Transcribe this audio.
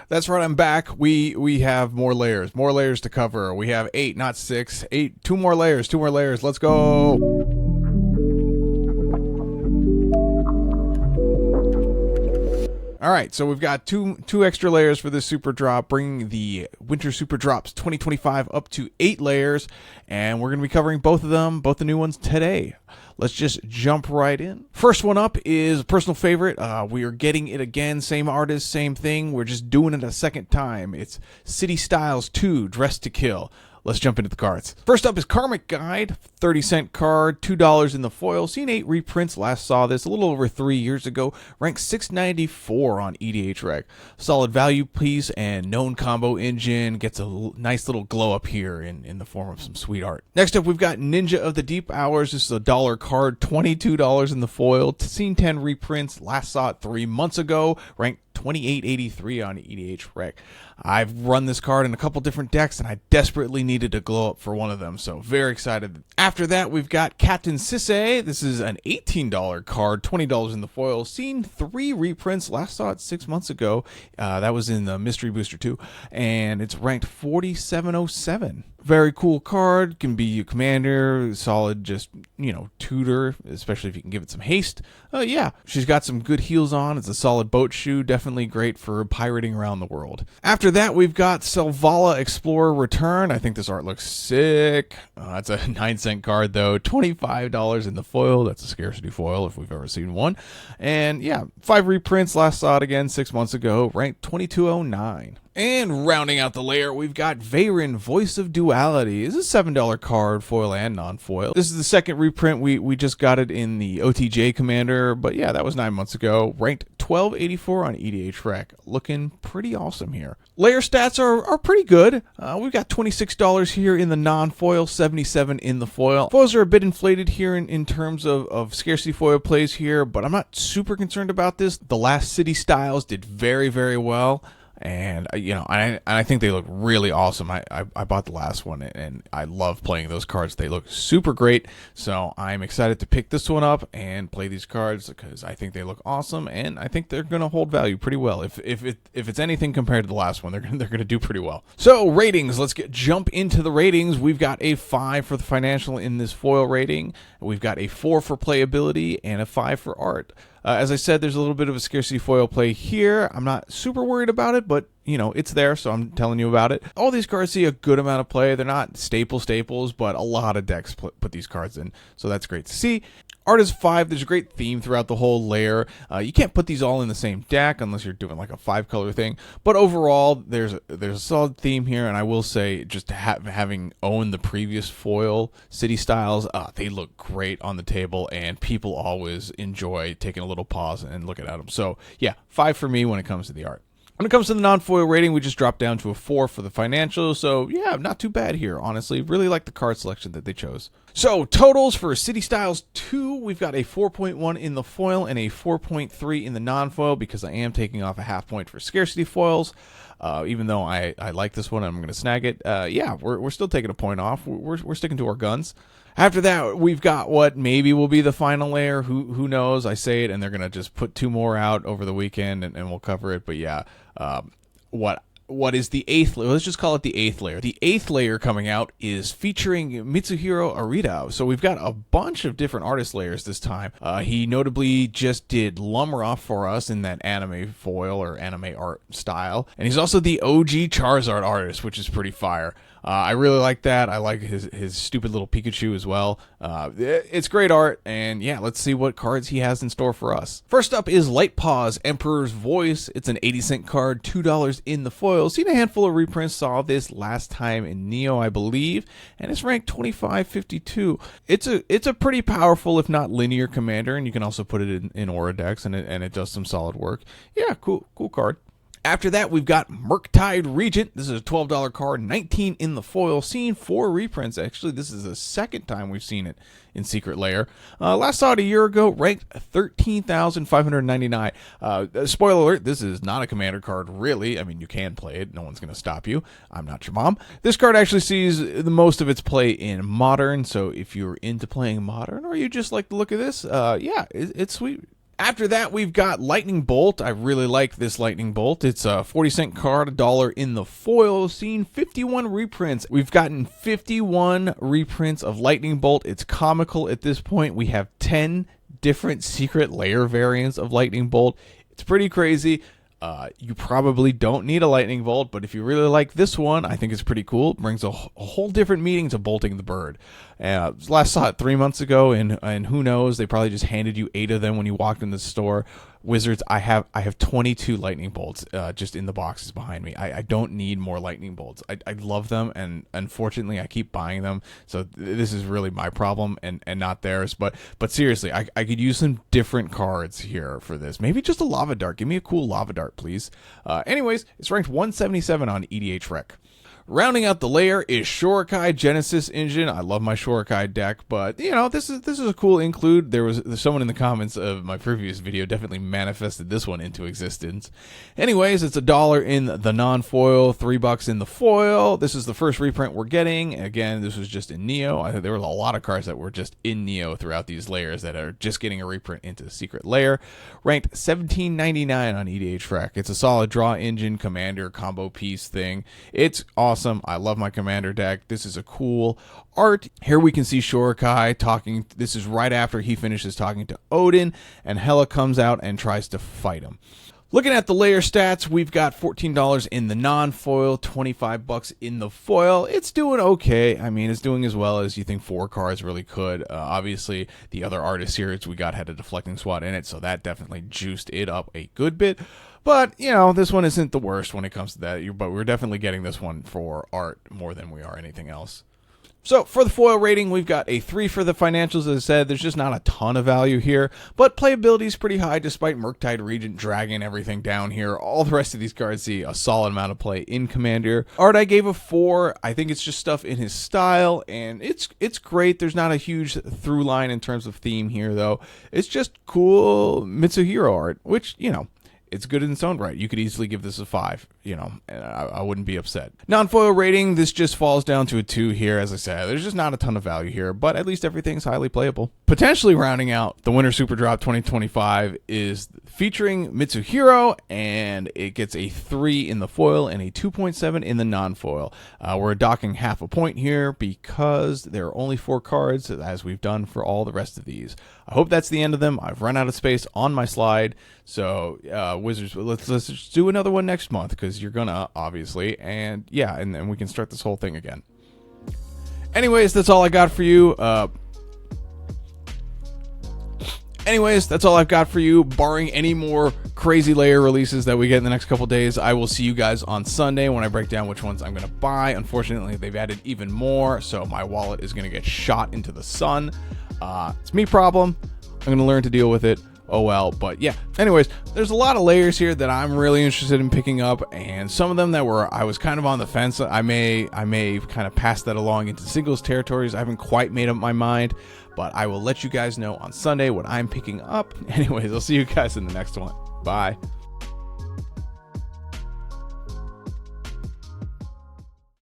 That's right, I'm back. We have more layers to cover. We have 8, not 6. 8, two more layers. Let's go. All right, so we've got two extra layers for this super drop, bringing the Winter Superdrops 2025 up to 8 layers, and we're going to be covering both of them, both the new ones today. Let's just jump right in. First one up is a personal favorite. We are getting it again, same artist, same thing. We're just doing it a second time. It's City Styles 2, Dressed to Kill. Let's jump into the cards. First up is Karmic Guide, 30-cent card, $2 in the foil. Seen 8 reprints, last saw this a little over 3 years ago. Ranked 694 on EDH Rec. Solid value piece and known combo engine. Gets a nice little glow up here in the form of some sweet art. Next up, we've got Ninja of the Deep Hours. This is a $1 card, $22 in the foil. Seen 10 reprints, last saw it 3 months ago. Ranked 2883 on EDH Rec. I've run this card in a couple different decks, and I desperately needed to glow up for one of them, so very excited. After that, we've got Captain Sisay. This is an $18 card, $20 in the foil. Seen 3 reprints, last saw it 6 months ago. That was in the Mystery Booster 2, and it's ranked 4707. Very cool card, can be your commander, solid just, tutor, especially if you can give it some haste. Yeah, she's got some good heals on. It's a solid boat shoe, definitely great for pirating around the world. After that, we've got Selvala Explorer Return. I think this art looks sick. That's a 9-cent card though, $25 in the foil. That's a scarcity foil if we've ever seen one. And yeah, 5 reprints, last saw it again 6 months ago, ranked 2209. And rounding out the layer, we've got Veyron, Voice of Duality. This is a $7 card, foil and non-foil. This is the second reprint. We just got it in the OTJ Commander, but yeah, that was 9 months ago. Ranked 1284 on EDH Rec. Looking pretty awesome here. Layer stats are pretty good. We've got $26 here in the non-foil, $77 in the foil. Foils are a bit inflated here in terms of scarcity foil plays here, but I'm not super concerned about this. The last City Styles did very, very well. And I think they look really awesome. I bought the last one, and I love playing those cards. They look super great, so I'm excited to pick this one up and play these cards because I think they look awesome, and I think they're gonna hold value pretty well. If it's anything compared to the last one, they're gonna do pretty well. So ratings, let's jump into the ratings. We've got a 5 for the financial in this foil rating. We've got a 4 for playability and a 5 for art. As I said, there's a little bit of a scarcity foil play here. I'm not super worried about it, but, it's there, so I'm telling you about it. All these cards see a good amount of play. They're not staples, but a lot of decks put these cards in, so that's great to see. Art is 5. There's a great theme throughout the whole layer. You can't put these all in the same deck unless you're doing like a 5-color thing. But overall, there's a solid theme here, and I will say, just having owned the previous foil City Styles, they look great on the table, and people always enjoy taking a little pause and looking at them. So yeah, 5 for me when it comes to the art. When it comes to the non-foil rating, we just dropped down to a 4 for the financial, so yeah, not too bad here, honestly. Really like the card selection that they chose. So, totals for City Styles 2, we've got a 4.1 in the foil and a 4.3 in the non-foil because I am taking off a half point for scarcity foils. Even though I like this one, I'm going to snag it. Yeah, we're still taking a point off. We're sticking to our guns. After that, we've got what maybe will be the final layer. Who knows? I say it, and they're going to just put 2 more out over the weekend, and we'll cover it. But yeah, what is the 8th layer? Let's just call it the 8th layer. The 8th layer coming out is featuring Mitsuhiro Arita. So we've got a bunch of different artist layers this time. He notably just did Lumroth for us in that anime foil or anime art style. And he's also the OG Charizard Artist, which is pretty fire. I really like that. I like his stupid little Pikachu as well. It's great art, and yeah, let's see what cards he has in store for us. First up is Light Paws, Emperor's Voice. It's an 80-cent card, $2 in the foil. Seen a handful of reprints, saw this last time in Neo, I believe, and it's ranked 2552. It's a pretty powerful, if not linear commander, and you can also put it in Aura decks, and it does some solid work. Yeah, cool card. After that, we've got Murktide Regent. This is a $12 card, 19 in the foil. Seen 4 reprints. Actually, this is the second time we've seen it in Secret Lair. Last saw it a year ago, ranked 13,599. Spoiler alert, this is not a commander card, really. I mean, you can play it. No one's going to stop you. I'm not your mom. This card actually sees the most of its play in Modern, so if you're into playing Modern or you just like the look of this, yeah, it's sweet. After that, we've got Lightning Bolt. I really like this Lightning Bolt. It's a 40-cent card, $1 in the foil. Seen 51 reprints. We've gotten 51 reprints of Lightning Bolt. It's comical at this point. We have 10 different secret layer variants of Lightning Bolt. It's pretty crazy. You probably don't need a Lightning Bolt, but if you really like this one, I think it's pretty cool. It brings a whole different meaning to bolting the bird. Last saw it 3 months ago, and who knows, they probably just handed you 8 of them when you walked in the store. Wizards, I have 22 Lightning Bolts just in the boxes behind me. I don't need more Lightning Bolts. I love them, and unfortunately, I keep buying them. So this is really my problem and not theirs. But seriously, I could use some different cards here for this. Maybe just a Lava Dart. Give me a cool Lava Dart, please. Anyways, it's ranked 177 on EDH Rec. Rounding out the layer is Shorikai Genesis Engine. I love my Shorikai deck, but you know, this is a cool include. There's someone in the comments of my previous video definitely manifested this one into existence. Anyways, it's $1 in the non-foil, $3 in the foil. This is the first reprint we're getting. Again, this was just in Neo. I think there were a lot of cards that were just in Neo throughout these layers that are just getting a reprint into the secret layer. Ranked $17.99 on EDH Rec. It's a solid draw engine commander combo piece thing. It's awesome. I love my commander deck. This is a cool art. Here we can see Shorikai talking. This is right after he finishes talking to Odin, and Hela comes out and tries to fight him. Looking at the layer stats, we've got $14 in the non-foil, $25 in the foil. It's doing okay. I mean, it's doing as well as you think 4 cards really could. Obviously, the other artist series we got had a deflecting swat in it, so that definitely juiced it up a good bit. But, you know, this one isn't the worst when it comes to that, but we're definitely getting this one for art more than we are anything else. So for the foil rating, we've got a 3 for the financials. As I said, there's just not a ton of value here, but playability is pretty high despite Murktide Regent dragging everything down here. All the rest of these cards see a solid amount of play in Commander. Art I gave a 4. I think it's just stuff in his style, and it's great. There's not a huge through line in terms of theme here, though. It's just cool Mitsuhiro art, which, you know, it's good in its own right. You could easily give this a 5, you know, and I wouldn't be upset. Non-foil rating, this just falls down to a 2 here. As I said, there's just not a ton of value here, but at least everything's highly playable. Potentially rounding out the Winter Superdrop 2025 is featuring Mitsuhiro, and it gets a 3 in the foil and a 2.7 in the non-foil. We're docking half a point here because there are only 4 cards, as we've done for all the rest of these. I hope that's the end of them. I've run out of space on my slide, so Wizards, let's just do another one next month, because you're gonna, obviously, and yeah, and then we can start this whole thing again. Anyways, that's all I got for you. That's all I've got for you, barring any more crazy layer releases that we get in the next couple days. I will see you guys on Sunday when I break down which ones I'm going to buy. Unfortunately, they've added even more, so my wallet is going to get shot into the sun. It's me problem. I'm going to learn to deal with it. Oh well, but yeah. Anyways, there's a lot of layers here that I'm really interested in picking up, and some of them that I was kind of on the fence. I may kind of pass that along into singles territories. I haven't quite made up my mind, but I will let you guys know on Sunday what I'm picking up. Anyways, I'll see you guys in the next one. Bye.